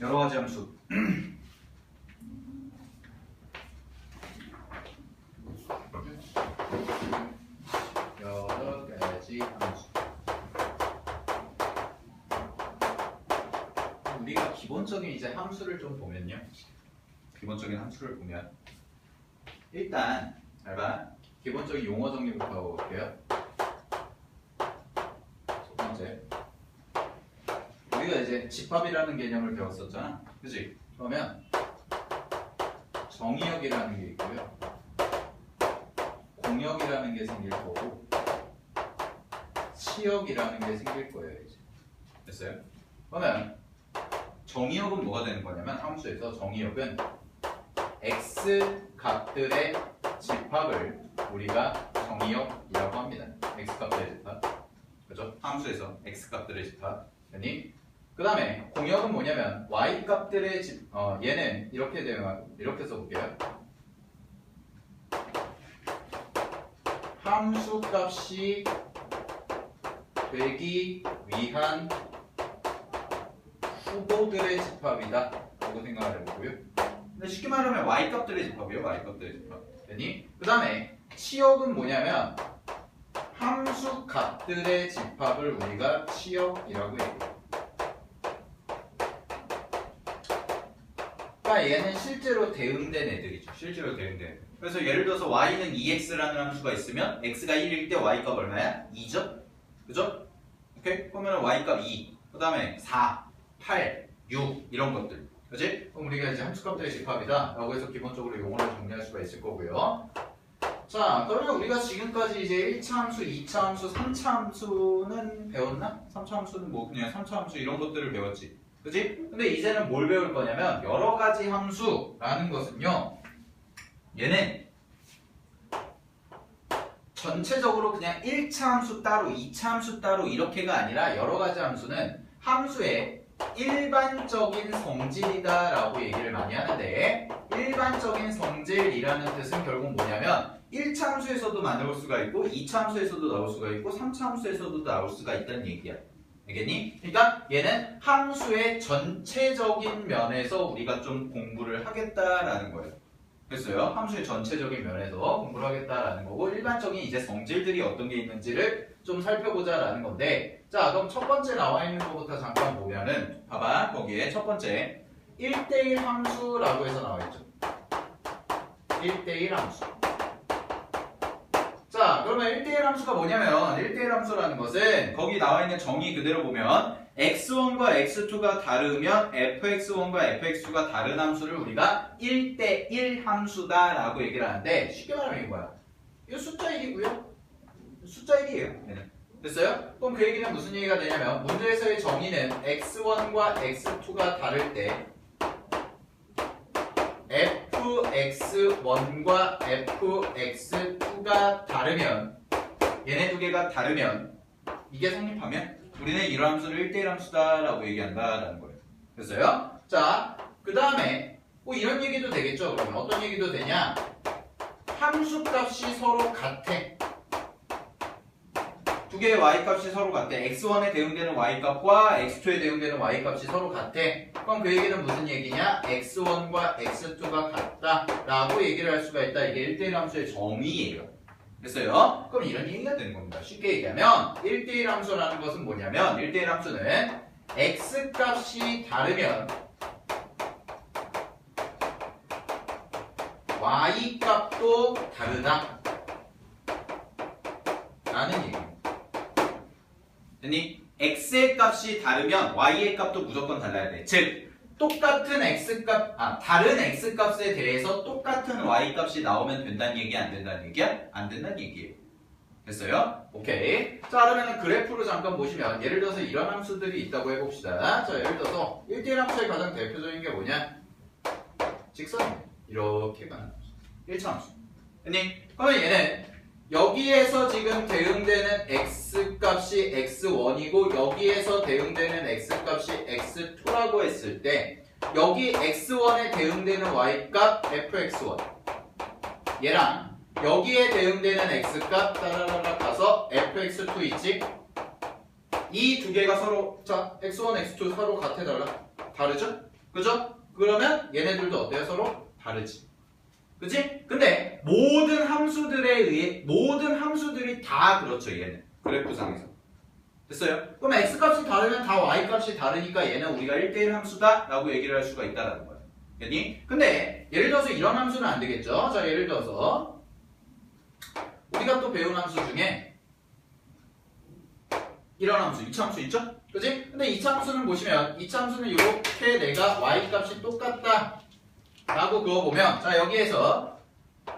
여러 가지 함수. 여러 가지 함수. 우리가 기본적인 이제 함수를 좀 보면요. 기본적인 함수를 보면 일단 잘 봐. 기본적인 용어 정리부터 하고 볼게요. 첫 번째. 우리가 이제 집합이라는 개념을 배웠었잖아. 그치? 그러면 정의역이라는 게 있고요. 공역이라는 게 생길 거고 치역이라는 게 생길 거예요. 이제. 됐어요? 그러면 정의역은 뭐가 되는 거냐면 함수에서 정의역은 x 값들의 집합을 우리가 정의역이라고 합니다. x 값들의 집합. 그죠? 함수에서 x 값들의 집합. 아니? 그 다음에 공역은 뭐냐면 y 값들의 얘는 이렇게 되면 이렇게 써볼게요. 함수 값이 되기 위한 후보들의 집합이다 라고 생각을 해보고요. 근데 쉽게 말하면 y 값들의 집합이에요. y 값들의 집합. 아니? 그 다음에 치역은 뭐냐면 함수 값들의 집합을 우리가 치역이라고 해요. 그러니까 얘는 실제로 대응된 애들이죠. 실제로 대응된 애들. 그래서 예를 들어서 y는 2x라는 함수가 있으면 x가 1일 때 y값 얼마야? 2죠? 그죠? 오케이? 그러면 y값 2, 그 다음에 4, 8, 6 이런 것들. 그치? 그럼 우리가 이제 함수값들의 집합이다 라고 해서 기본적으로 용어를 정리할 수가 있을 거고요. 자, 그러면 우리가 지금까지 이제 1차 함수, 2차 함수, 3차 함수는 배웠나? 3차 함수는 뭐 그냥 3차 함수 이런 것들을 배웠지. 그치? 근데 이제는 뭘 배울 거냐면 여러 가지 함수라는 것은요. 얘는 전체적으로 그냥 1차 함수 따로, 2차 함수 따로 이렇게가 아니라 여러 가지 함수는 함수의 일반적인 성질이다 라고 얘기를 많이 하는데 일반적인 성질이라는 뜻은 결국 뭐냐면 1차 함수에서도 나올 수가 있고 2차 함수에서도 나올 수가 있고 3차 함수에서도 나올 수가 있다는 얘기야. 알겠니? 그러니까 얘는 함수의 전체적인 면에서 우리가 좀 공부를 하겠다라는 거예요. 됐어요? 함수의 전체적인 면에서 공부를 하겠다라는 거고 일반적인 이제 성질들이 어떤 게 있는지를 좀 살펴보자라는 건데 자 그럼 첫 번째 나와 있는 것부터 잠깐 보면은 봐봐 거기에 첫 번째 1대1 함수라고 해서 나와 있죠. 1대1 함수. 자 그러면 1대1 함수가 뭐냐면 1대1 함수라는 것은 거기 나와 있는 정의 그대로 보면 x1과 x2가 다르면 fx1과 fx2가 다른 함수를 우리가 1대1 함수다 라고 얘기를 하는데 쉽게 말하면 이게 뭐야? 이거 숫자 1이고요 숫자 1이에요. 됐어요? 그럼 그 얘기는 무슨 얘기가 되냐면 문제에서의 정의는 x1과 x2가 다를 때 fx1과 fx2가 다르면 얘네 두 개가 다르면 이게 성립하면 우리는 이런 함수를 1대1 함수다 라고 얘기한다라는 거예요. 됐어요? 자, 그 다음에 뭐 이런 얘기도 되겠죠. 그러면 어떤 얘기도 되냐? 함수 값이 서로 같아. 두 개의 y값이 서로 같아. x1에 대응되는 y값과 x2에 대응되는 y값이 서로 같아. 그럼 그 얘기는 무슨 얘기냐? x1과 x2가 같다 라고 얘기를 할 수가 있다. 이게 1대1 함수의 정의예요. 됐어요? 그럼 이런 얘기가 되는 겁니다. 쉽게 얘기하면 1대1 함수라는 것은 뭐냐면 1대1 함수는 x값이 다르면 y값도 다르다 라는 얘기입니다. 아니 x의 값이 다르면 y의 값도 무조건 달라야 돼. 즉 똑같은 x값, 다른 x값에 대해서 똑같은 y값이 나오면 된다는 얘기 안 된다는 얘기야? 안 된다는 얘기예요. 됐어요? 오케이. 자 그러면 그래프로 잠깐 보시면 예를 들어서 이런 함수들이 있다고 해봅시다. 자 예를 들어서 1대1 함수의 가장 대표적인 게 뭐냐? 직선입니다. 이렇게 가는 함수. 1차 함수. 아니 그러면 얘는 여기에서 지금 대응되는 x값이 x1이고 여기에서 대응되는 x값이 x2라고 했을 때 여기 x1에 대응되는 y값 fx1 얘랑 여기에 대응되는 x값 따라라라 가서 fx2 있지? 이 두 개가 서로 자 x1, x2 서로 같아 달라? 다르죠? 그죠? 그러면 얘네들도 어때요? 서로 다르지. 그치? 근데 모든 함수들이 다 그렇죠. 얘는 그래프상에서. 됐어요? 그럼 x값이 다르면 다 y값이 다르니까 얘는 우리가 1대1 함수다 라고 얘기를 할 수가 있다라는 거예요. 됐니? 근데 예를 들어서 이런 함수는 안 되겠죠? 자, 예를 들어서 우리가 또 배운 함수 중에 이런 함수, 이차함수 있죠? 그치? 근데 이차함수는 보시면 이차함수는 이렇게 내가 y값이 똑같다 라고 그어보면 자, 여기에서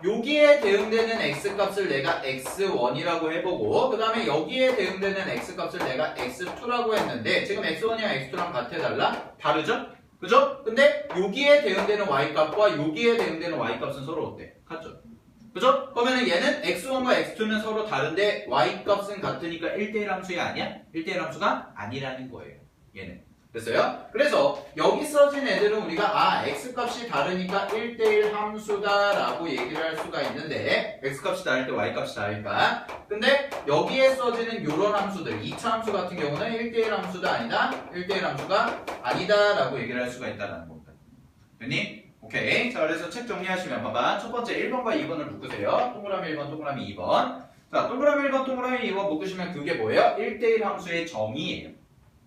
여기에 대응되는 x값을 내가 x1이라고 해보고 그 다음에 여기에 대응되는 x값을 내가 x2라고 했는데 지금 x1이랑 x2랑 같아 달라? 다르죠? 그죠? 근데 여기에 대응되는 y값과 여기에 대응되는 y값은 서로 어때? 같죠? 그죠? 그러면 얘는 x1과 x2는 서로 다른데 y값은 같으니까 1대1 함수야 아니야? 1대1 함수가 아니라는 거예요. 얘는. 됐어요? 그래서 여기 써진 애들은 우리가 x값이 다르니까 1대1 함수다 라고 얘기를 할 수가 있는데 x값이 다를 때 y값이 다르니까 근데 여기에 써지는 요런 함수들 2차 함수 같은 경우는 1대1 함수다 아니다 1대1 함수가 아니다 라고 얘기를 할 수가 있다는 겁니다. 됐니? 오케이. 자, 그래서 책 정리하시면 봐봐. 첫 번째 1번과 2번을 묶으세요. 동그라미 1번, 동그라미 2번. 자, 동그라미 1번, 동그라미 2번 묶으시면 그게 뭐예요? 1대1 함수의 정의예요.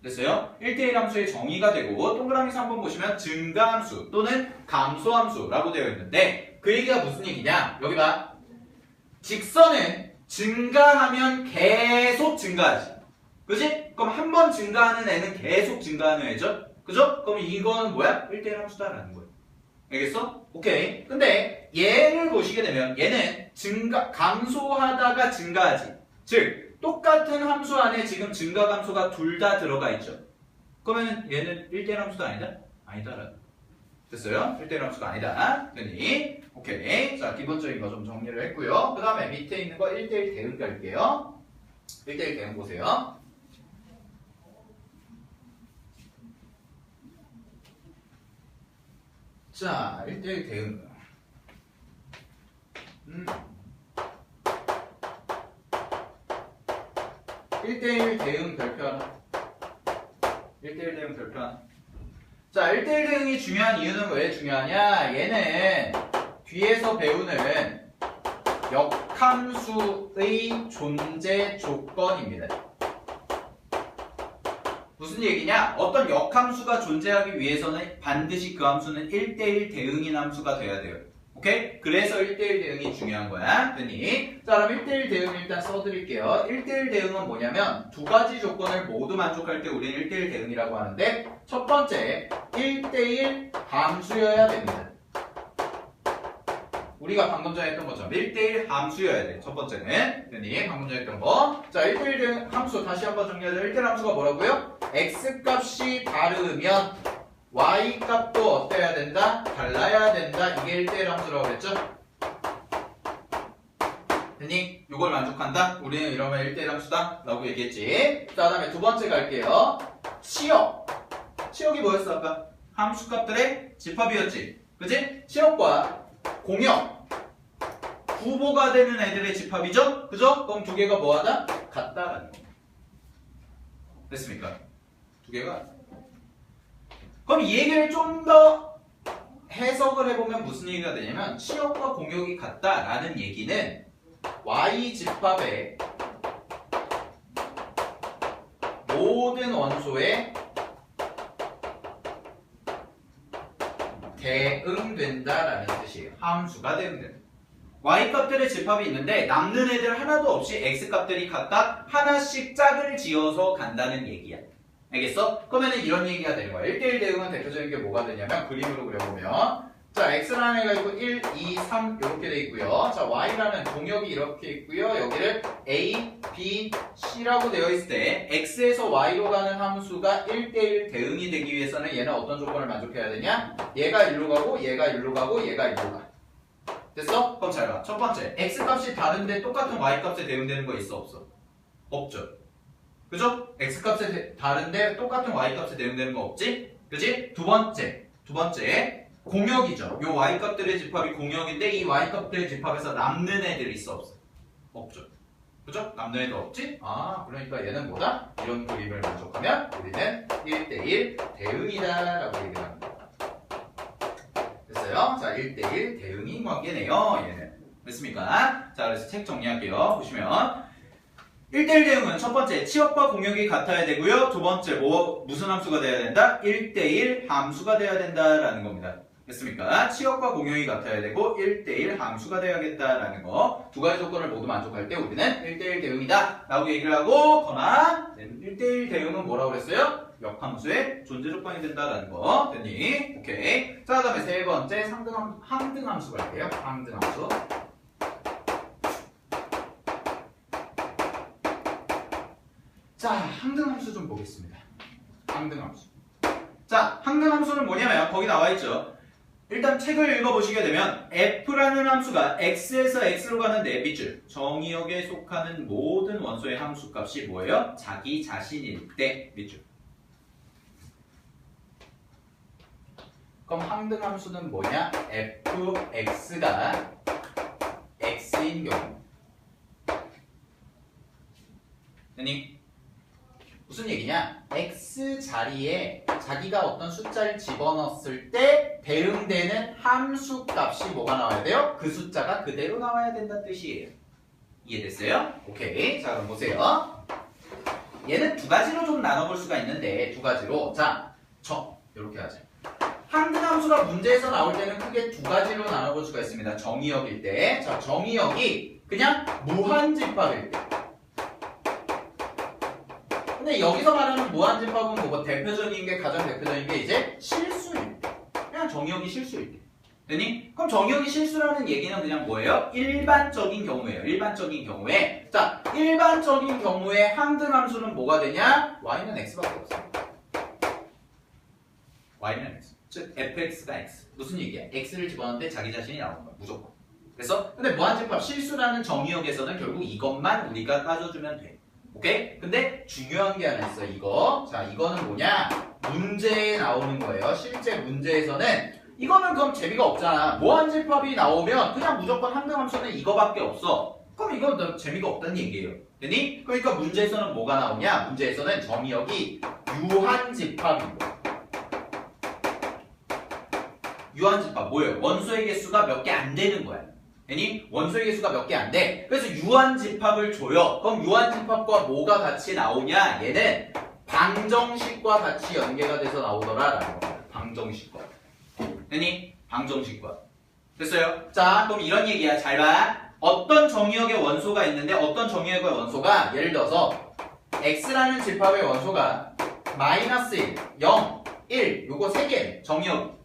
됐어요? 1대1 함수의 정의가 되고 동그라미 3번 보시면 증가함수 또는 감소함수라고 되어 있는데 그 얘기가 무슨 얘기냐? 여기 봐. 직선은 증가하면 계속 증가하지. 그지? 그럼 한 번 증가하는 애는 계속 증가하는 애죠? 그죠? 그럼 이거는 뭐야? 1대1 함수다라는 거예요. 알겠어? 오케이. 근데 얘를 보시게 되면 얘는 감소하다가 증가하지. 즉 똑같은 함수 안에 지금 증가 감소가 둘 다 들어가 있죠. 그러면 얘는 1대1 함수도 아니다? 아니다라는. 됐어요? 1대1 함수가 아니다. 됐니? 오케이. 자, 기본적인 거 좀 정리를 했고요. 그 다음에 밑에 있는 거 1대1 대응 갈게요. 1대1 대응 보세요. 자, 1대1 대응. 1대1 대응 별표 하나. 1대1 대응 별표 하나. 자, 1대1 대응이 중요한 이유는 왜 중요하냐? 얘는 뒤에서 배우는 역함수의 존재 조건입니다. 무슨 얘기냐? 어떤 역함수가 존재하기 위해서는 반드시 그 함수는 1대1 대응인 함수가 돼야 돼요. 오케이? 그래서 1대1 대응이 중요한 거야. 됐니? 자, 그럼 1대1 대응 일단 써드릴게요. 1대1 대응은 뭐냐면 두 가지 조건을 모두 만족할 때 우리는 1대1 대응이라고 하는데 첫 번째, 1대1 함수여야 됩니다. 우리가 방금 전에 했던 것처럼 1대1 함수여야 돼. 첫 번째는. 됐니? 방금 전에 했던 거. 자, 1대1 대응 함수 다시 한번 정리하자. 1대1 함수가 뭐라고요? x값이 다르면 y값도 어때야 된다? 달라야 된다. 이게 1대1 함수라고 그랬죠? 됐니? 이걸 만족한다? 우리는 이러면 1대1 함수다? 라고 얘기했지. 자, 다음에 두 번째 갈게요. 치역. 치역이 뭐였어 아까? 함수값들의 집합이었지. 그치? 치역과 공역. 부호가 되는 애들의 집합이죠? 그죠? 그럼 두 개가 뭐하다? 같다라는 거. 됐습니까? 두 개가. 그럼 이 얘기를 좀 더 해석을 해보면 무슨 얘기가 되냐면 치역과 공역이 같다라는 얘기는 y 집합의 모든 원소에 대응된다라는 뜻이에요. 함수가 대응된다. y값들의 집합이 있는데 남는 애들 하나도 없이 x값들이 각각 하나씩 짝을 지어서 간다는 얘기야. 알겠어? 그러면 이런 얘기가 되는 거야. 1대1 대응은 대표적인 게 뭐가 되냐면 그림으로 그려보면 자, x라는 애가 있고 1, 2, 3 이렇게 돼 있고요. 자, y라는 공역이 이렇게 있고요. 여기를 a, b, c라고 되어 있을 때 x에서 y로 가는 함수가 1대1 대응이 되기 위해서는 얘는 어떤 조건을 만족해야 되냐? 얘가 1로 가고 얘가 1로 가고 얘가 1로 가. 됐어? 그럼 잘 봐. 첫 번째, x값이 다른데 똑같은 y값에 대응되는 거 있어 없어? 없죠. 그죠? x값에 다른데 똑같은 y값에 대응되는 거 없지? 그지? 두 번째 공역이죠. 요 y값들의 집합이 공역인데 이 y값들의 집합에서 남는 애들이 있어 없어? 없죠. 그죠? 남는 애도 없지? 아, 그러니까 얘는 뭐다? 이런 그림을 만족하면 우리는 1대1 대응이다 라고 얘기를 합니다. 됐어요? 자, 1대1 대응인 관계네요. 얘는. 됐습니까? 자, 그래서 책 정리할게요. 보시면 1대1 대응은 첫 번째 치역과 공역이 같아야 되고요. 두 번째 무슨 함수가 돼야 된다? 1대1 함수가 돼야 된다라는 겁니다. 됐습니까? 치역과 공역이 같아야 되고 1대1 함수가 돼야겠다라는 거. 두 가지 조건을 모두 만족할 때 우리는 1대1 대응이다 라고 얘기를 하고, 거나 1대1 대응은 뭐라고 그랬어요? 역함수의 존재 조건이 된다라는 거. 됐니? 오케이. 자, 그 다음에 세 번째 항등함수 갈게요. 항등함수. 자, 항등함수 좀 보겠습니다. 항등함수. 자, 항등함수는 뭐냐면 거기 나와 있죠. 일단 책을 읽어보시게 되면 f라는 함수가 x에서 x로 가는 네 밑줄, 정의역에 속하는 모든 원소의 함수값이 뭐예요? 자기 자신일 때 밑줄. 그럼 항등함수는 뭐냐? fx가 x인 경우. 됐니? 무슨 얘기냐? x 자리에 자기가 어떤 숫자를 집어넣었을 때 대응되는 함수 값이 뭐가 나와야 돼요? 그 숫자가 그대로 나와야 된다는 뜻이에요. 이해됐어요? 오케이. 자, 그럼 보세요. 얘는 두 가지로 좀 나눠볼 수가 있는데, 두 가지로. 자, 이렇게 하자. 항등함수가 문제에서 나올 때는 크게 두 가지로 나눠볼 수가 있습니다. 정의역일 때. 자, 정의역이 그냥 무한집합일 때. 근데 여기서 말하는 무한집합은 뭐고, 대표적인 게, 가장 대표적인 게 이제 실수일 때. 그냥 정의역이 실수일 때. 됐니? 그럼 정의역이 실수라는 얘기는 그냥 뭐예요? 일반적인 경우예요. 일반적인 경우에. 자, 일반적인 경우에 항등함수는 뭐가 되냐? y는 x밖에 없어요. y는 x. 즉, fx가 x. 무슨 얘기야? x를 집어넣는데 자기 자신이 나오는 거야. 무조건. 그래서, 근데 무한집합 실수라는 정의역에서는 결국 이것만 우리가 따져주면 돼. 오케이? 근데 중요한 게 하나 있어, 이거. 자, 이거는 뭐냐? 문제에 나오는 거예요. 실제 문제에서는 이거는 그럼 재미가 없잖아. 무한집합이 나오면 그냥 무조건 항등함수는 이거밖에 없어. 그럼 이건 재미가 없다는 얘기예요. 됐니? 그러니까 문제에서는 뭐가 나오냐? 문제에서는 정의역이 유한집합인 거야. 유한집합 뭐예요? 원소의 개수가 몇 개 안 되는 거야. 괜히 원소의 개수가 몇 개 안 돼. 그래서 유한집합을 줘요. 그럼 유한집합과 뭐가 같이 나오냐? 얘는 방정식과 같이 연계가 돼서 나오더라라는 겁니다. 방정식과. 됐니? 방정식과. 됐어요? 자, 그럼 이런 얘기야. 잘 봐. 어떤 정의역의 원소가 있는데 어떤 정의역의 원소가 예를 들어서 x라는 집합의 원소가 마이너스 1, 0, 1 요거 세 개 정의역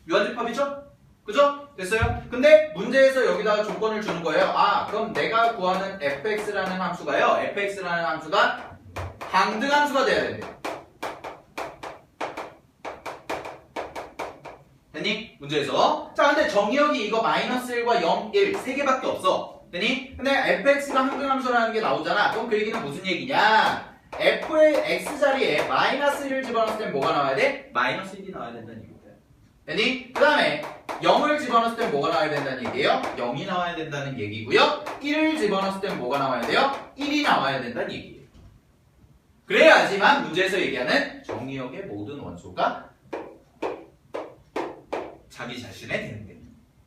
유한집합이죠? 그죠? 됐어요? 근데 문제에서 여기다가 조건을 주는 거예요. 아, 그럼 내가 구하는 fx라는 함수가요. fx라는 함수가 항등함수가 돼야 된대요. 됐니? 문제에서. 자, 근데 정의역이 이거 마이너스 1과 0, 1 세 개밖에 없어. 됐니? 근데 fx가 항등함수라는 게 나오잖아. 그럼 그 얘기는 무슨 얘기냐? f의 x 자리에 마이너스 1을 집어넣을 때 뭐가 나와야 돼? 마이너스 1이 나와야 된다는 얘기야. 됐니? 그 다음에 0을 집어넣을 때 뭐가 나와야 된다는 얘기예요? 0이 나와야 된다는 얘기고요. 1을 집어넣을 때 뭐가 나와야 돼요? 1이 나와야 된다는 얘기예요. 그래야지만 문제에서 얘기하는 정의역의 모든 원소가 자기 자신에 되는 게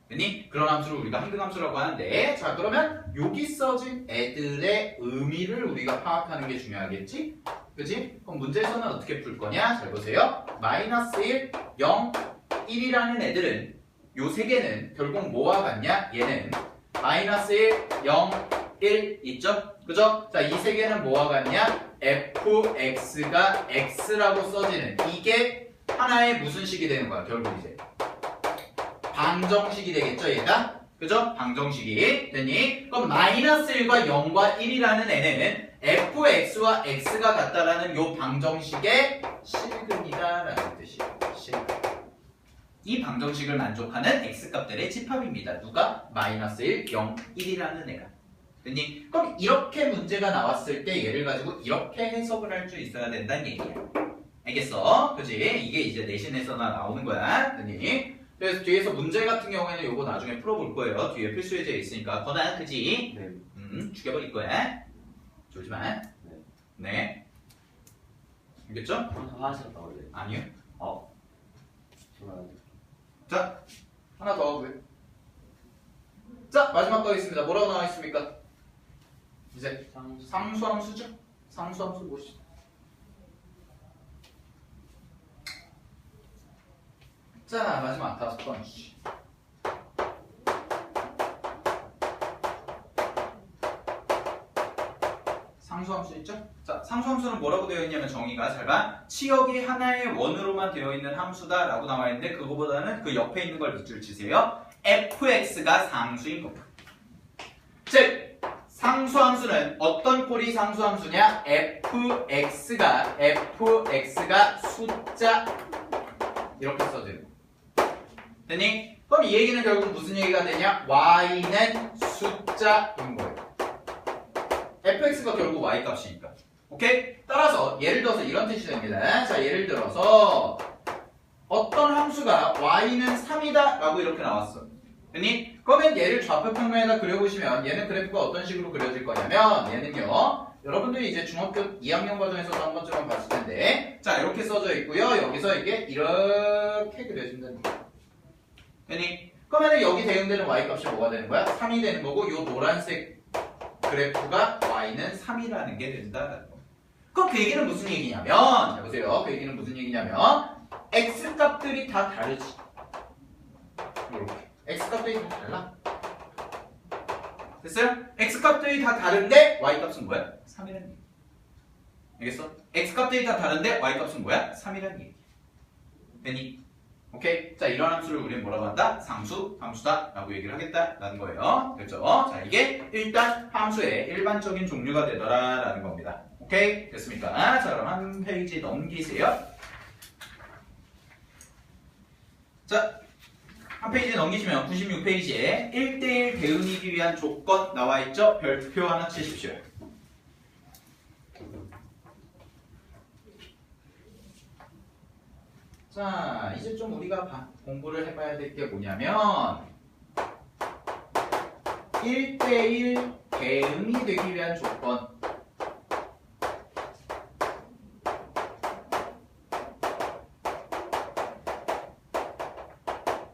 됐니? 그런 함수를 우리가 항등함수라고 하는데, 자, 그러면 여기 써진 애들의 의미를 우리가 파악하는 게 중요하겠지? 그치? 그럼 문제에서는 어떻게 풀 거냐? 잘 보세요. 마이너스 1, 0, 1이라는 애들은 요 세 개는 결국 뭐와 같냐? 얘는 마이너스 1, 0, 1 있죠? 그죠? 자, 이 세 개는 뭐와 같냐? fx가 x라고 써지는 이게 하나의 무슨 식이 되는 거야? 결국 이제 방정식이 되겠죠, 얘가? 그죠? 방정식이 됐니? 그럼 마이너스 1과 0과 1이라는 애는 fx와 x가 같다라는 요 방정식의 실근이다라는 뜻이에요. 실근. 이 방정식을 만족하는 x값들의 집합입니다. 누가? 마이너스 1, 0, 1이라는 애가. 됐니? 그럼 이렇게 문제가 나왔을 때 얘를 가지고 이렇게 해석을 할 수 있어야 된다는 얘기야. 알겠어? 그치? 이게 이제 내신에서나 나오는 거야. 됐니? 그래서 뒤에서 문제 같은 경우에는 요거 나중에 풀어볼 거예요. 뒤에 필수 예제 있으니까. 거나, 그치? 네. 죽여버릴 거야. 졸지 마. 네. 네. 알겠죠? 하셨다 원래. 아니요. 정말. 자, 하나 더 하고요. 자, 마지막 거 있습니다. 뭐라고 나와 있습니까? 이제 상수함수죠? 상수함수 보시죠. 자, 마지막 5번째. 상수함수 있죠? 자, 상수함수는 뭐라고 되어 있냐면 정의가 잘 봐. 치역이 하나의 원으로만 되어 있는 함수다 라고 나와 있는데 그거보다는 그 옆에 있는 걸 밑줄 치세요. fx가 상수인 겁니다. 즉, 상수함수는 어떤 꼴이 상수함수냐? fx가 숫자 이렇게 써져요. 됐니? 그럼 이 얘기는 결국 무슨 얘기가 되냐? y는 숫자인 거예요. fx가 결국 y 값이니까. 오케이? 따라서 예를 들어서 이런 뜻이 됩니다. 자, 예를 들어서 어떤 함수가 y는 3이다 라고 이렇게 나왔어. 됐니? 그러면 얘를 좌표 평면에다 그려보시면 얘는 그래프가 어떤 식으로 그려질 거냐면 얘는요. 여러분들이 이제 중학교 2학년 과정에서도 한 번쯤은 봤을 텐데 자, 이렇게 써져 있고요. 여기서 이게 이렇게 그려진다는 거예요. 됐니? 그러면 여기 대응되는 y 값이 뭐가 되는 거야? 3이 되는 거고 요 노란색 그래프가 y는 3이라는 게 된다는 거. 그럼 그 얘기는 무슨 얘기냐면 자 보세요. 그 얘기는 무슨 얘기냐면 x 값들이 다 다르지. 이렇게 x 값들이 다 달라. 됐어요? x 값들이 다 다른데 y 값은 뭐야? 3이라는 얘기. 알겠어? x 값들이 다 다른데 y 값은 뭐야? 3이라는 얘기. 됐니? 오케이? 자, 이런 함수를 우리는 뭐라고 한다? 상수, 함수다 라고 얘기를 하겠다라는 거예요. 그렇죠? 자, 이게 일단 함수의 일반적인 종류가 되더라 라는 겁니다. 오케이? 됐습니까? 자, 그럼 한 페이지 넘기세요. 자, 한 페이지 넘기시면 96페이지에 1대1 대응이기 위한 조건 나와 있죠? 별표 하나 치십시오. 자, 이제 좀 우리가 공부를 해봐야 될 게 뭐냐면 1대1 대응이 되기 위한 조건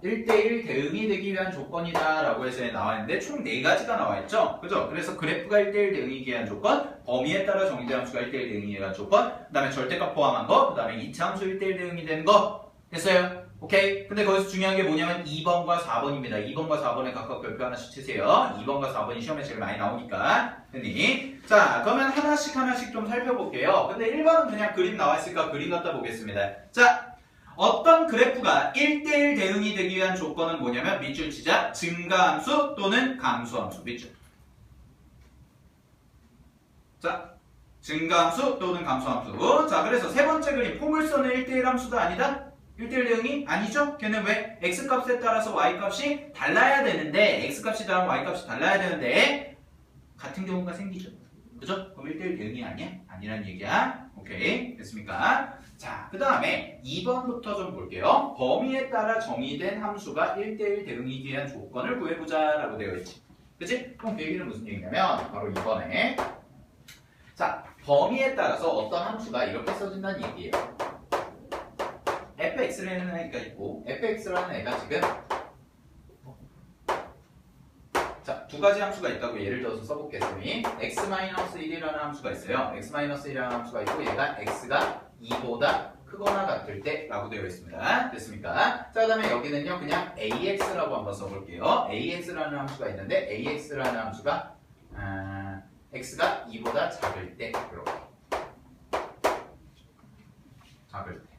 1대1 대응이 되기 위한 조건이다 라고 해서 나와 있는데 총 4가지가 나와 있죠. 그죠? 그래서 그래프가 1대1 대응이기 위한 조건, 범위에 따라 정의된 함수가 1대1 대응이기 위한 조건, 그 다음에 절대값 포함한 거, 그 다음에 이차함수 1대1 대응이 되는 거. 됐어요? 오케이? 근데 거기서 중요한 게 뭐냐면 2번과 4번입니다. 2번과 4번에 각각 별표 하나씩 치세요. 2번과 4번이 시험에 제일 많이 나오니까. 됐니? 자, 그러면 하나씩 좀 살펴볼게요. 근데 1번은 그냥 그림 나와 있으니까 그림 갖다 보겠습니다. 자, 어떤 그래프가 1대1 대응이 되기 위한 조건은 뭐냐면 밑줄 치자. 증가함수 또는 감소함수. 밑줄. 자, 증가함수 또는 감소함수. 자, 그래서 세 번째 그림 포물선은 1대1 함수다 아니다? 1대1 대응이 아니죠? 걔는 왜? x값에 따라서 y값이 달라야 되는데 x값이 다르면 y값이 달라야 되는데 같은 경우가 생기죠. 그죠? 그럼 1대1 대응이 아니야? 아니란 얘기야. 오케이. 됐습니까? 자, 그 다음에 2번부터 좀 볼게요. 범위에 따라 정의된 함수가 1대1 대응이기 위한 조건을 구해보자 라고 되어 있지. 그치? 그럼 그 얘기는 무슨 얘기냐면 바로 2번에 자, 범위에 따라서 어떤 함수가 이렇게 써진다는 얘기예요. fx라는 애가 있고 fx라는 애가 지금 자, 두 가지 함수가 있다고 예를 들어서 써보겠으니 x-1이라는 함수가 있어요. x-1이라는 함수가 있고 얘가 x가 2보다 크거나 같을 때 라고 되어 있습니다. 됐습니까? 자, 그 다음에 여기는요 그냥 ax라고 한번 써볼게요. ax라는 함수가 있는데 ax라는 함수가 x가 2보다 작을 때 이렇게 작을 때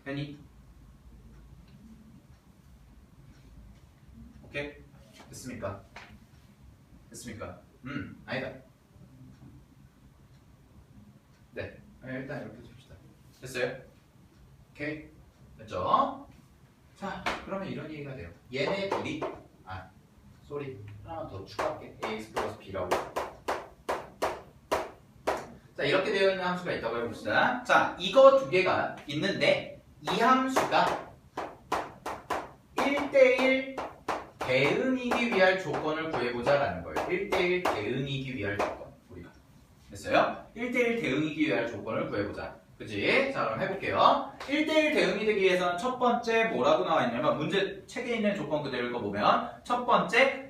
됐니? 오케이? 됐습니까? 됐습니까? 아니다. 네, 일단 이렇게 줍시다. 됐어요? 오케이? 됐죠? 자, 그러면 이런 얘기가 돼요. 얘네 둘이 하나만 더 추가할게. ax 플러스 b라고. 자, 이렇게 되어 있는 함수가 있다고 해봅시다. 자, 이거 두 개가 있는데 이 함수가 1대1 대응이기 위한 조건을 구해보자라는 거예요. 1대1 대응이기 위한 조건. 우리가. 됐어요? 1대1 대응이기 위한 조건을 구해보자. 그지? 자, 그럼 해볼게요. 1대1 대응이 되기 위해서는 첫 번째 뭐라고 나와 있냐면 문제 책에 있는 조건 그대로 읽어보면 첫 번째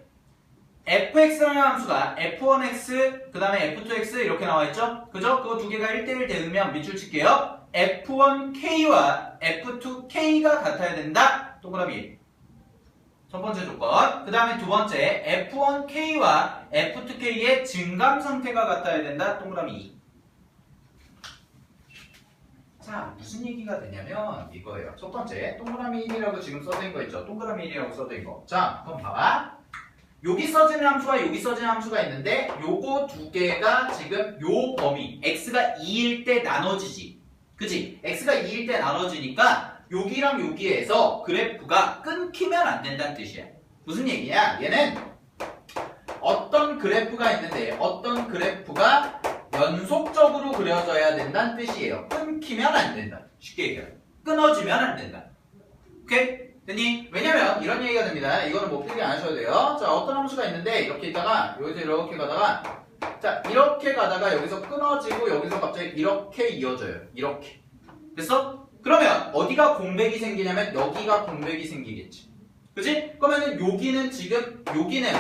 fx라는 함수가 f1x 그 다음에 f2x 이렇게 나와 있죠? 그죠? 그거 두 개가 1대1 대응이면 밑줄 칠게요. f1k와 f2k가 같아야 된다. 동그라미. 첫 번째 조건. 그 다음에 두 번째 f1k와 f2k의 증감 상태가 같아야 된다. 동그라미. 자, 무슨 얘기가 되냐면 이거예요. 첫 번째 동그라미 1이라고 지금 써진 거 있죠? 동그라미 1이라고 써진 거. 자, 그럼 봐봐. 여기 써지는 함수와 여기 써지는 함수가 있는데 요거 두 개가 지금 요 범위 x가 2일 때 나눠지지. 그치? x가 2일 때 나눠지니까 여기랑 여기에서 그래프가 끊기면 안 된다는 뜻이야. 무슨 얘기야? 얘는 어떤 그래프가 있는데 어떤 그래프가 연속적으로 그려져야 된다는 뜻이에요. 끊기면 안 된다. 쉽게 얘기하면 끊어지면 안 된다. 오케이? 됐니? 왜냐면 이런 얘기가 됩니다. 이거는 뭐 필기 안 하셔도 돼요. 자, 어떤 함수가 있는데 이렇게 있다가 여기서 이렇게 가다가 자, 이렇게 가다가 여기서 끊어지고 여기서 갑자기 이렇게 이어져요. 이렇게. 됐어? 그러면 어디가 공백이 생기냐면 여기가 공백이 생기겠지. 그치? 그러면은 여기는 지금 여기는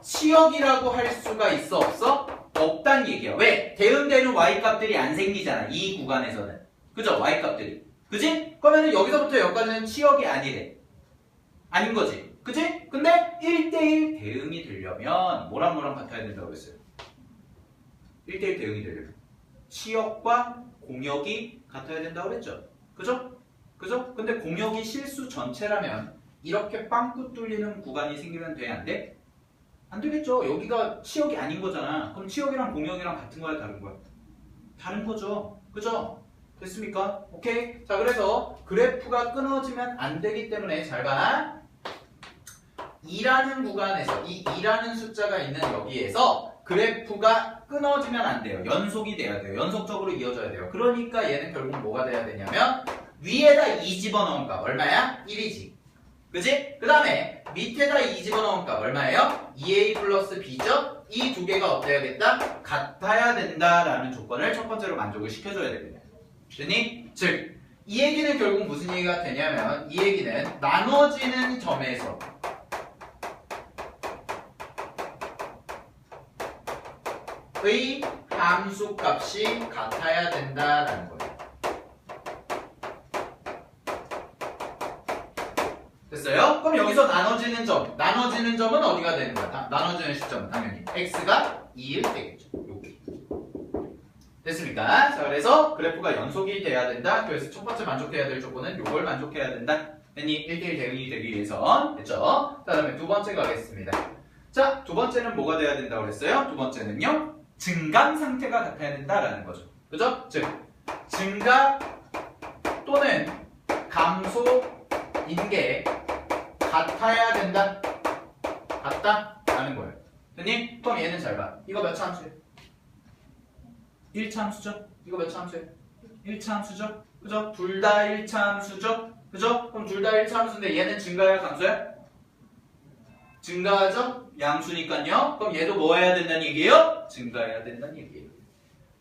치역이라고 할 수가 있어 없어? 없단 얘기야. 왜? 대응되는 y값들이 안 생기잖아. 이 구간에서는. 그죠? y값들이. 그치? 그러면은 여기서부터 여기까지는 치역이 아니래. 아닌 거지. 그치? 근데 1대1 대응이 되려면 뭐랑 같아야 된다고 그랬어요? 1대1 대응이 되려면 치역과 공역이 같아야 된다고 그랬죠? 그죠? 그죠? 근데 공역이 실수 전체라면 이렇게 빵꾸 뚫리는 구간이 생기면 돼? 안 돼? 안 되겠죠. 여기가 치역이 아닌 거잖아. 그럼 치역이랑 공역이랑 같은 거야, 다른 거야? 다른 거죠. 그죠? 됐습니까? 오케이. 자, 그래서 그래프가 끊어지면 안 되기 때문에 잘 봐. 2라는 구간에서 이 2라는 숫자가 있는 여기에서 그래프가 끊어지면 안 돼요. 연속이 돼야 돼요. 연속적으로 이어져야 돼요. 그러니까 얘는 결국 뭐가 돼야 되냐면 위에다 2 집어넣은 값 얼마야? 1이지. 그지? 그 다음에 밑에다 2 집어넣은 값 얼마예요? 2a 플러스 b죠? 이 두 개가 어때야겠다? 같아야 된다라는 조건을 첫 번째로 만족을 시켜줘야 됩니다. 됐니? 즉, 이 얘기는 결국 무슨 얘기가 되냐면 이 얘기는 나눠지는 점에서 의 함수 값이 같아야 된다라는 거예요. 됐어요? 그럼 여기서 나눠지는 점은 어디가 되는 거야? 나눠지는 시점은 당연히 x가 2일 되겠죠. 여기. 됐습니까? 자, 그래서 그래프가 연속이 돼야 된다. 그래서 첫 번째 만족해야 될 조건은 요걸 만족해야 된다. 됐니? 1대1 대응이 되기 위해선. 됐죠? 자, 그다음에 두 번째 가겠습니다. 자, 두 번째는 뭐가 돼야 된다고 그랬어요? 두 번째는요. 증감 상태가 같아야 된다라는 거죠. 그죠? 즉, 증가 또는 감소인 게 같아야 된다. 같다? 라는 거예요. 됐니? 그럼 얘는 잘 봐. 이거 몇 차 함수예요? 1차 함수죠? 이거 몇 차 함수예요? 1차 함수죠? 그죠? 둘 다 1차 함수죠? 그죠? 그럼 둘 다 1차 함수인데 얘는 증가야 감소야? 증가하죠? 양수니까요. 그럼 얘도 뭐 해야 된다는 얘기예요? 증가해야 된다는 얘기예요.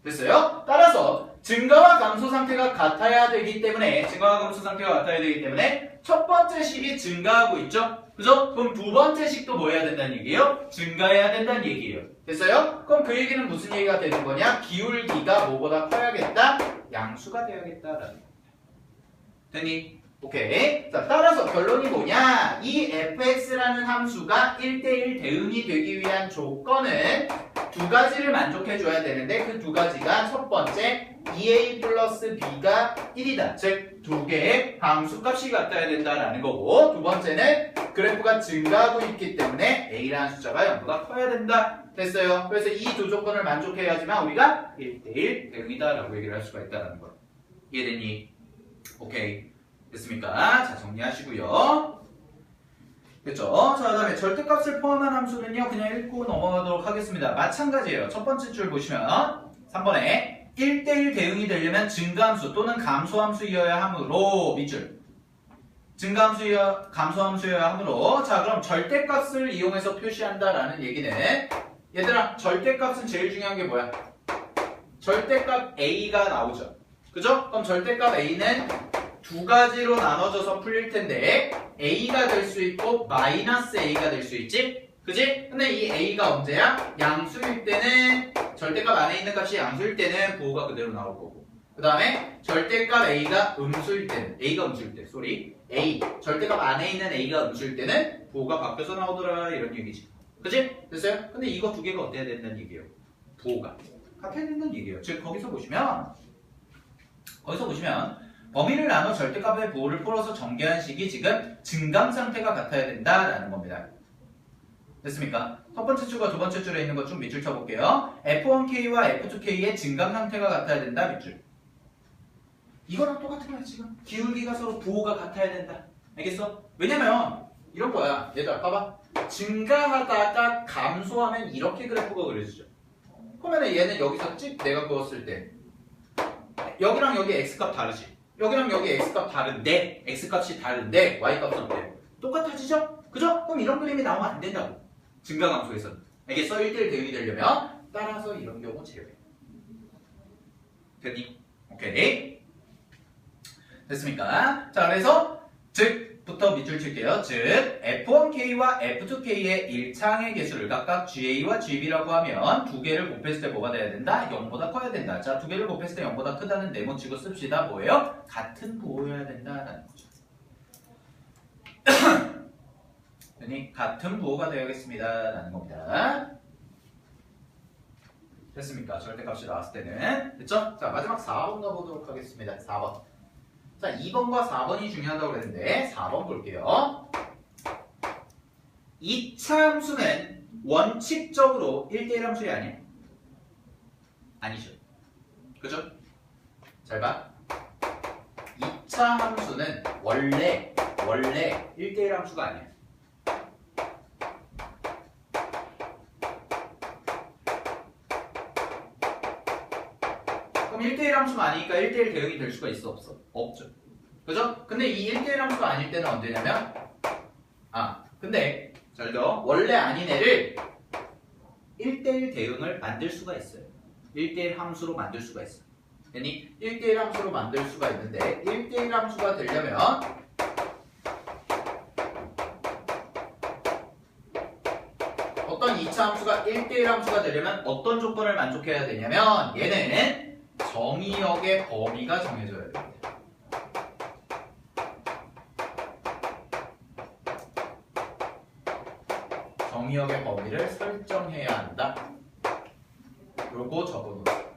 됐어요? 따라서 증가와 감소 상태가 같아야 되기 때문에 첫 번째 식이 증가하고 있죠? 그죠? 그럼 두 번째 식도 뭐 해야 된다는 얘기예요? 증가해야 된다는 얘기예요. 됐어요? 그럼 그 얘기는 무슨 얘기가 되는 거냐? 기울기가 뭐보다 커야겠다? 양수가 되어야겠다라는 겁니다. 됐니? 오케이. 자, 따라서 결론이 뭐냐? 이 fx라는 함수가 1대1 대응이 되기 위한 조건은 두 가지를 만족해 줘야 되는데 그 두 가지가 첫 번째 2a 플러스 b가 1이다. 즉, 두 개의 함수값이 같아야 된다라는 거고 두 번째는 그래프가 증가하고 있기 때문에 a라는 숫자가 0보다 커야 된다. 됐어요. 그래서 이 두 조건을 만족해야지만 우리가 1대1 대응이다라고 얘기를 할 수가 있다는 거예요. 이해됐니? 오케이. 됐습니까? 자, 정리하시고요. 됐죠? 자, 그 다음에 절대값을 포함한 함수는요, 그냥 읽고 넘어가도록 하겠습니다. 마찬가지예요. 첫 번째 줄 보시면 3번에 1대1 대응이 되려면 증가함수 또는 감소함수이어야 하므로 밑줄 감소함수여야 하므로 자, 그럼 절대값을 이용해서 표시한다라는 얘기는 얘들아, 절대값은 제일 중요한 게 뭐야? 절대값 A가 나오죠. 그죠? 그럼 절대값 a는 두 가지로 나눠져서 풀릴 텐데 a가 될 수 있고 마이너스 a가 될 수 있지? 그지? 근데 이 a가 언제야? 양수일 때는 절대값 안에 있는 값이 양수일 때는 부호가 그대로 나올 거고 그 다음에 절대값 a가 음수일 때는 a 절대값 안에 있는 a가 음수일 때는 부호가 바뀌어서 나오더라 이런 얘기지. 그지? 됐어요? 근데 이거 두 개가 어때야 된다는 얘기예요? 부호가 같아야 된다는 얘기예요. 즉 거기서 보시면 범위를 나눠 절대값의 부호를 풀어서 전개한 식이 지금 증감 상태가 같아야 된다라는 겁니다. 됐습니까? 첫 번째 줄과 두 번째 줄에 있는 것 좀 밑줄 쳐볼게요. F1K와 F2K의 증감 상태가 같아야 된다 밑줄. 이거랑 똑같은 거야 지금. 기울기가 서로 부호가 같아야 된다. 알겠어? 왜냐면 이런 거야. 얘들아 봐봐. 증가하다가 감소하면 이렇게 그래프가 그려지죠. 그러면 얘는 여기서 찍 내가 그었을 때 여기랑 여기 x값 다르지? 여기랑 여기 x값 다른데 x값이 다른데 y값은 어때? 똑같아지죠? 그죠? 그럼 이런 그림이 나오면 안 된다고. 증가감소에서는. 알겠어? 1대1 대응이 되려면 따라서 이런 경우 제외. 됐니? 오케이. 됐습니까? 자, 그래서 즉부터 밑줄 칠게요. 즉 F1K와 F2K의 1차항의 개수를 각각 GA와 GB라고 하면 두 개를 곱했을 때 뭐가 돼야 된다? 0보다 커야 된다. 자, 두 개를 곱했을 때 0보다 크다는 네모치고 씁시다. 뭐예요? 같은 부호여야 된다라는 거죠. 그러니 같은 부호가 되어야겠습니다. 라는 겁니다. 됐습니까? 절대값이 나왔을 때는. 됐죠? 자, 마지막 4번 가보도록 하겠습니다. 4번. 자, 2번과 4번이 중요하다고 그랬는데 4번 볼게요. 2차 함수는 원칙적으로 1대1 함수이 아니에요? 아니죠. 그죠? 잘 봐. 2차 함수는 원래 1대1 함수가 아니에요. 그럼 1대1 함수가 아니니까 1대1 대응이 될 수가 있어 없어? 없죠. 그죠? 근데 이 1대1 함수가 아닐 때는 언제냐면 근데 잘 들어. 원래 아닌 애를 1대1 대응을 만들 수가 있어요. 1대1 함수로 만들 수가 있어요. 그러니 1대1 함수로 만들 수가 있는데 1대1 함수가 되려면 어떤 2차 함수가 1대1 함수가 되려면 어떤 조건을 만족해야 되냐면 얘는 정의역의 범위가 정해져야 됩니다. 정의역의 범위를 설정해야 한다. 요거 적어놓으세요.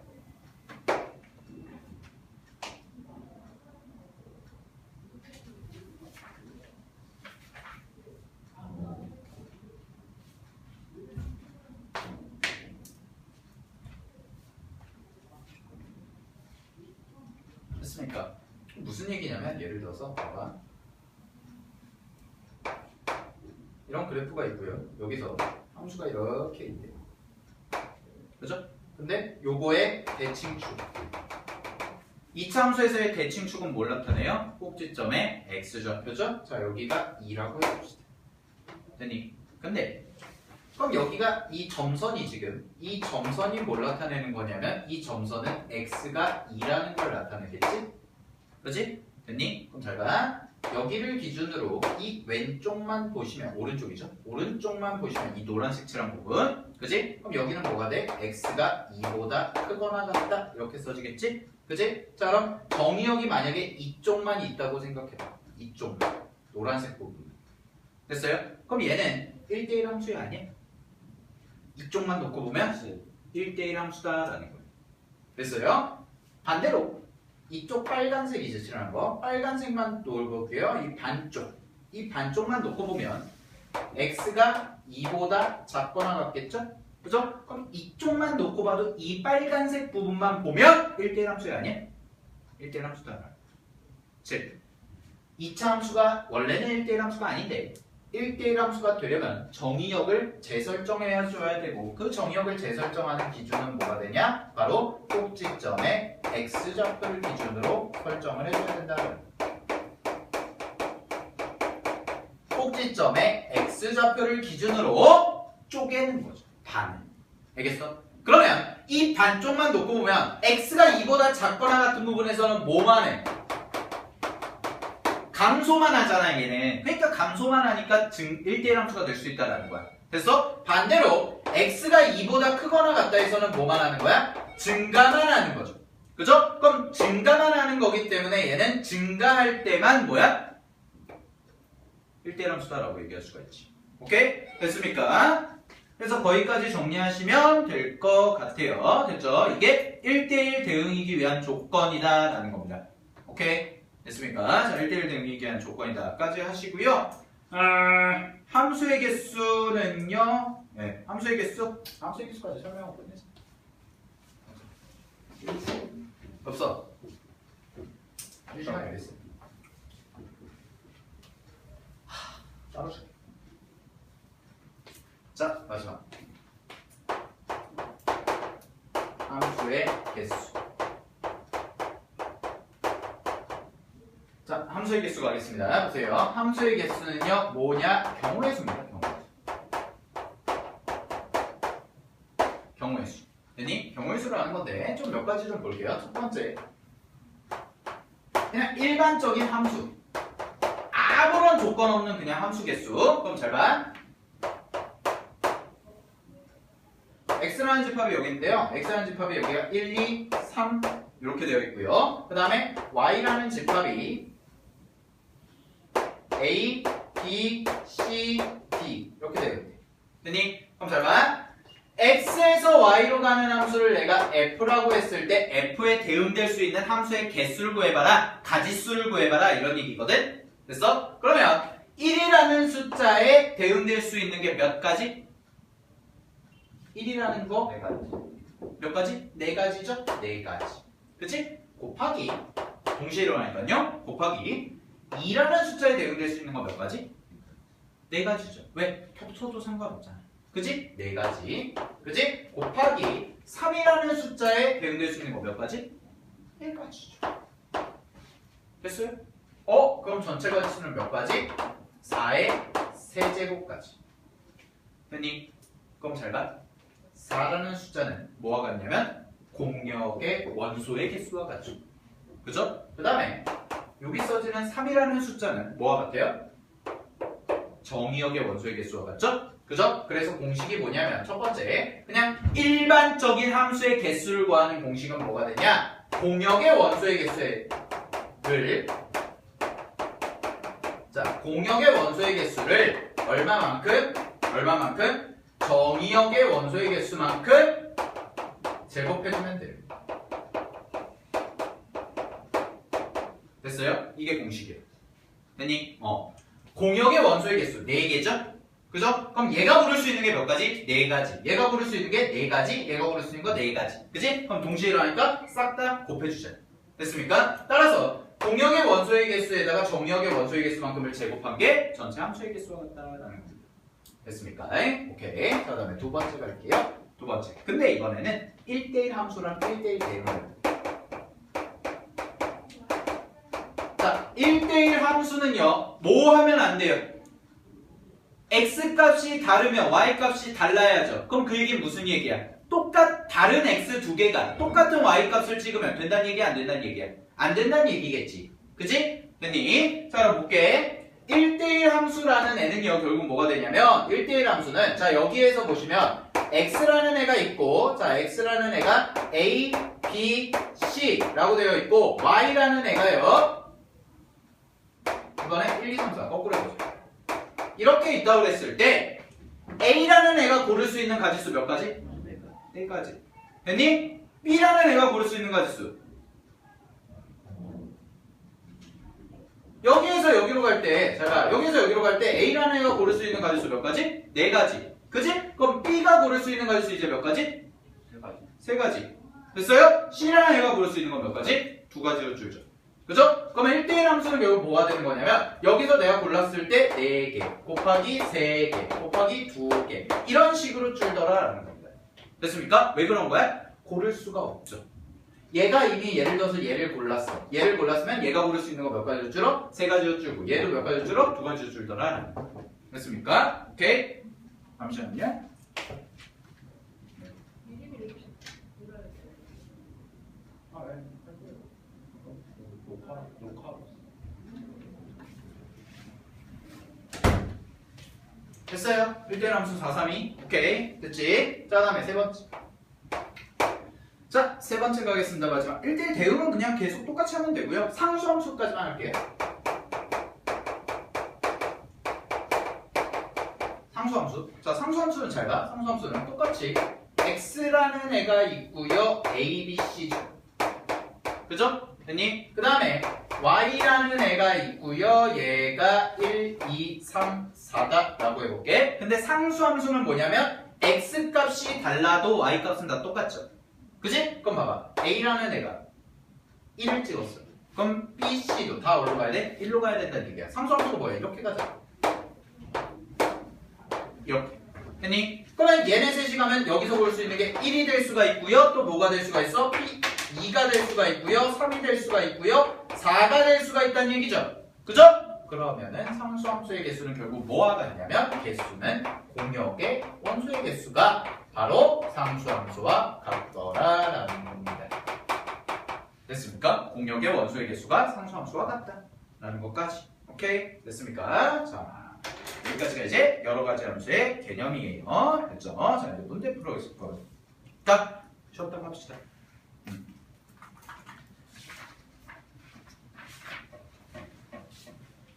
됐습니까? 무슨 얘기냐면 예를 들어서 봐봐. 이런 그래프가 있고요. 여기서 함수가 이렇게 있대요. 그죠? 근데 요거의 대칭축. 2차 함수에서의 대칭축은 뭘 나타내요? 꼭지점에 x좌표죠? 자, 여기가 2라고 해봅시다. 됐니? 근데 그럼 여기가 이 점선이 지금 이 점선이 뭘 나타내는 거냐면 이 점선은 x가 2라는 걸 나타내겠지? 그지? 됐니? 그럼 잘 봐. 여기를 기준으로 이 왼쪽만 보시면 오른쪽이죠? 오른쪽만 보시면 이 노란색 칠한 부분 그지? 그럼 여기는 뭐가 돼? x가 2보다 크거나 같다 이렇게 써지겠지? 그지? 자 그럼 정의역이 만약에 이쪽만 있다고 생각해봐. 이쪽만 노란색 부분 됐어요? 그럼 얘는 1대1 함수야 아니야? 이쪽만 놓고 보면 1대1 함수다라는 거예요. 됐어요? 반대로 이쪽 빨간색이죠, 칠하는 거. 빨간색만 놓을게요. 이 반쪽만 놓고 보면 x가 2보다 작거나 같겠죠? 그죠? 그럼 이쪽만 놓고 봐도 이 빨간색 부분만 보면 1대1 함수야 아니야? 1대1 함수다. 즉 2차 함수가 원래는 1대1 함수가 아닌데 1대1 함수가 되려면 정의역을 재설정해야 줘야 되고 그 정의역을 재설정하는 기준은 뭐가 되냐? 바로 꼭지점에 x좌표를 기준으로 설정을 해줘야 된다. 꼭지점에 x좌표를 기준으로 쪼개는 거죠. 반을. 알겠어? 그러면 이 반쪽만 놓고 보면 x가 2보다 작거나 같은 부분에서는 뭐만 해? 감소만 하잖아 얘는. 그러니까 감소만 하니까 1대1 함수가 될 수 있다는 거야. 그래서 반대로 x가 2보다 크거나 같다 해서는 뭐만 하는 거야? 증가만 하는 거죠. 그죠? 그럼 증가만 하는 거기 때문에 얘는 증가할 때만 뭐야? 1대1 함수다라고 얘기할 수가 있지. 오케이? 됐습니까? 그래서 거기까지 정리하시면 될 것 같아요. 됐죠? 이게 1대1 대응이기 위한 조건이다 라는 겁니다. 오케이? 됐습니까? 자, 1대1 대응이기 위한 조건이다 까지 하시고요. 함수의 개수는요. 네, 함수의 개수까지 설명하고 있네. 없어. 1시간이 됐어. 따로 줘. 자, 마지막. 함수의 개수. 자, 함수의 개수 가겠습니다. 보세요. 함수의 개수는요, 뭐냐? 경우의 수입니다. 경우의 수. 됐니? 경우의 수를 하는 건데, 좀 몇 가지 좀 볼게요. 첫 번째. 그냥 일반적인 함수. 아무런 조건 없는 그냥 함수 개수. 그럼 잘 봐. x라는 집합이 여기 있는데요. x라는 집합이 여기가 1, 2, 3 이렇게 되어 있고요. 그 다음에 y라는 집합이 a, b, c, d 이렇게 되어 있대. 됐니? 그럼 잘 봐. x에서 y로 가는 함수를 내가 f라고 했을 때 f에 대응될 수 있는 함수의 개수를 구해봐라. 가지수를 구해봐라. 이런 얘기거든. 됐어? 그러면 1이라는 숫자에 대응될 수 있는 게 몇 가지? 1이라는 거 네 가지. 몇 가지? 네 가지죠? 네 가지. 그치? 곱하기 동시에 일어나니까요. 곱하기 2라는 숫자에 대응될 수 있는 거 몇 가지? 네 가지죠. 왜? 겹쳐도 상관없잖아. 그치? 네 가지. 그치? 곱하기 3이라는 숫자에 대응될 수 있는 거 몇 가지? 네 가지죠. 됐어요? 그럼 전체 가지수는 몇 가지? 4의 세제곱까지. 됐니? 그럼 잘 봐. 4라는 숫자는 뭐와 같냐면 공역의 원소의 개수와 같죠. 그죠? 그 다음에 여기 써지는 3이라는 숫자는 뭐와 같아요? 정의역의 원소의 개수와 같죠? 그죠? 그래서 공식이 뭐냐면 첫 번째 그냥 일반적인 함수의 개수를 구하는 공식은 뭐가 되냐? 공역의 원소의 개수를 공역의 원소의 개수를 얼마만큼 정의역의 원소의 개수만큼 제곱해주면 돼요. 됐어요? 이게 공식이에요. 됐니? 공역의 원소의 개수 4개죠? 그죠? 그럼 얘가 고를 수 있는 게 몇 가지? 4가지. 얘가 고를 수 있는 게 4가지. 얘가 고를 수 있는 거 4가지. 그치? 그럼 동시에 일어나니까 싹 다 곱해주자. 됐습니까? 따라서 공역의 원소의 개수에다가 정역의 원소의 개수만큼을 제곱한 게 전체 함수의 개수와 같다라는 겁니다. 됐습니까? 오케이. 자, 다음에 두 번째 갈게요. 두 번째. 근데 이번에는 1대1 함수랑 1대1 대응을. 자, 1대1 함수는요. 뭐 하면 안 돼요? x값이 다르면 y값이 달라야죠. 그럼 그 얘기는 무슨 얘기야? 다른 x 두 개가 똑같은 y값을 찍으면 된다는 얘기야? 안 된다는 얘기야? 안 된다는 얘기겠지. 그치? 됐니? 자, 그럼 볼게. 1대1 함수라는 애는요, 결국 뭐가 되냐면, 1대1 함수는, 자, 여기에서 보시면, x라는 애가 있고, 자, x라는 애가 a, b, c라고 되어 있고, y라는 애가요, 이번에 1, 2, 3, 4, 거꾸로 해보죠. 이렇게 있다고 그랬을 때, a라는 애가 고를 수 있는 가지수 몇 가지? 4가지. 됐니? b라는 애가 고를 수 있는 가지수. 여기에서 여기로 갈 때, 자, 여기에서 여기로 갈 때 A라는 애가 고를 수 있는 가지수 몇 가지? 4가지. 그지? 그럼 B가 고를 수 있는 가지수 이제 몇 가지? 3가지. 됐어요? C라는 애가 고를 수 있는 건 몇 가지? 2가지로 줄죠. 그죠? 그러면 1대1 함수는 결국 뭐가 되는 거냐면 여기서 내가 골랐을 때 4개 곱하기 3개 곱하기 2개 이런 식으로 줄더라라는 겁니다. 됐습니까? 왜 그런 거야? 고를 수가 없죠. 얘가 이미 예를 들어서 얘를 골랐어. 얘를 골랐으면 얘가 고를 수 있는 거 몇 가지로 줄어? 3가지로 줄고 얘도 몇 가지로 줄어? 2가지로 줄더라. 됐습니까? 오케이? 잠시만요. 됐어요. 1대1 함수 4, 3, 2. 오케이. 됐지? 자, 다음에 세 번째. 자, 세 번째 가겠습니다. 마지막. 1대1 대응은 그냥 계속 똑같이 하면 되고요. 상수함수까지만 할게요. 상수함수. 자, 상수함수는 잘 봐. 상수함수는 똑같이 x라는 애가 있고요. a, b, c죠. 그죠? 됐니? 그 다음에 y라는 애가 있고요. 얘가 1, 2, 3, 4다 라고 해볼게. 근데 상수함수는 뭐냐면 x값이 달라도 y값은 다 똑같죠. 그지? 그럼 봐봐. a라는 애가 1을 찍었어. 그럼 b, c도 다 어디로 가야 돼? 1로 가야 된다는 얘기야. 상수함수가 뭐야? 이렇게 가자. 이렇게. 됐니? 그러면 얘네 셋이 가면 여기서 볼 수 있는 게 1이 될 수가 있고요. 또 뭐가 될 수가 있어? 2가 될 수가 있고요. 3이 될 수가 있고요. 4가 될 수가 있다는 얘기죠. 그죠? 그러면은 상수함수의 개수는 결국 뭐와 같냐면 개수는 공역의 원소의 개수가 바로 상수함수와 같더라라는 겁니다. 됐습니까? 공역의 원소의 개수가 상수함수와 같다라는 것까지. 오케이? 됐습니까? 자, 여기까지가 이제 여러 가지 함수의 개념이에요. 됐죠? 자, 이제 문제 풀어보겠습니다. 자, 쉬었다고 합시다.